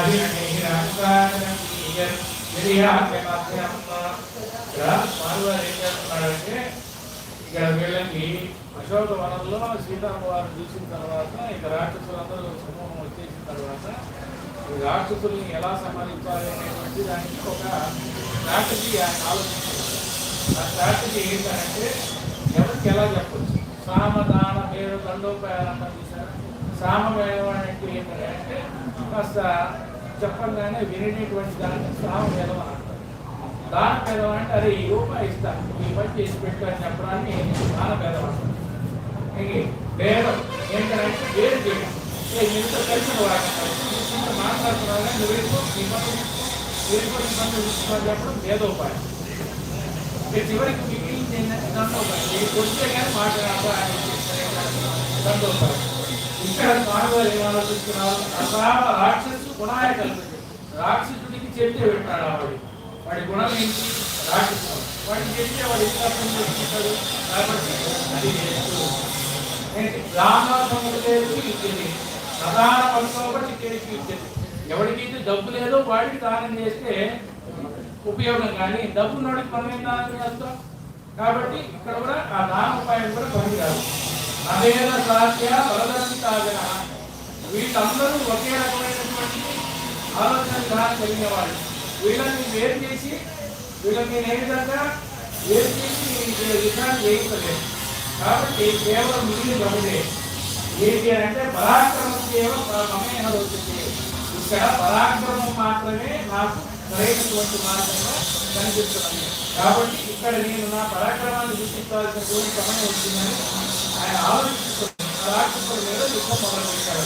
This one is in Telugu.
స్వామివారు ఏం చేస్తున్నాడంటే ఇక్కడ వీళ్ళకి అశోక వనంలో సీతమ్మ వారు చూసిన తర్వాత ఇక రాక్షసులందరూ సమూహం వచ్చేసిన తర్వాత ఈ రాక్షసుల్ని ఎలా సంహరించాలి అనేటువంటి దానికి ఒక స్ట్రాటజీ ఆయన ఆలోచించారు. ఆ స్ట్రాటజీ ఏంటంటే ఎవరికి ఎలా చెప్పచ్చు, సామదాన పేద దండోపాయాలంట చూసారు. సామవేదం అంటే ఏంటంటే కాస్త చెప్పంగానే వినేటువంటి దాన్ని సామవేదం అంటారు. దాన భేదం అంటే అదే ఈ రూపాయి ఇస్తాను ఈ పని చేసి పెట్టు అని చెప్పడాన్ని దాన భేదం అంటారు. భేదం ఏంటంటే వేరు చేయడం. ఇంత కలిసిన వాటిని మాట్లాడుతున్నాను నువ్వు వెళ్ళిపో నీ పనులు వెళ్ళిపోయిన పనులు చూసుకుని చెప్పడం భేదోపాయం. చివరికి మిగిలింది ఏంటంటే దండోపాయం. నీకు వస్తే కానీ మాట్లాడాలి దండోపాయం. ఇక్కడ స్వామివారు ఏం ఆలోచిస్తున్నారు, అసామ రాక్షసు గుణాయ కల్పించారు. రాక్షసుడికి చెప్తే పెట్టాడు ఆవిడ వాడి గుణం ఏంటి, రాక్షసు వాడిని చెప్తే వాడు ఎంత అర్థం చేసుకుంటాడు. కాబట్టి అది రామనాథముడు లేదు ఇచ్చింది, ప్రధాన పనుకోబట్టి చేసి ఇచ్చింది. ఎవరికైతే డబ్బు లేదో వాడికి దానం చేస్తే ఉపయోగం, కానీ డబ్బు నోడికి మనం ఏం దానం చేస్తాం. కాబట్టి ఇక్కడ కూడా ఆ దానోపాయం కూడా పనికిరాదు. అదేన సాధ్య వరదంతాగన వీళ్ళందరూ ఒకే రకమైనటువంటి ఆలోచన విధానం కలిగిన వాళ్ళు. వీళ్ళని వేరు చేసి వీళ్ళని ఏ విధంగా వేరు చేసి విధానం చేయించలేదు. కాబట్టి కేవలం మిగిలిన ఒకటే ఏంటి అంటే పరాక్రమం కేవలం అవుతుంది. ఇక్కడ పరాక్రమం మాత్రమే నాకు సరైనటువంటి మార్గంగా కనిపిస్తున్నది. కాబట్టి ఇక్కడ నేను నా పరాక్రమాన్ని చూపించాల్సినటువంటి సమయం వచ్చిందని ఆయన ఆలోచిస్తున్నారు. రాక్షసుల మీద యుద్ధం మొదలుపెట్టాడు.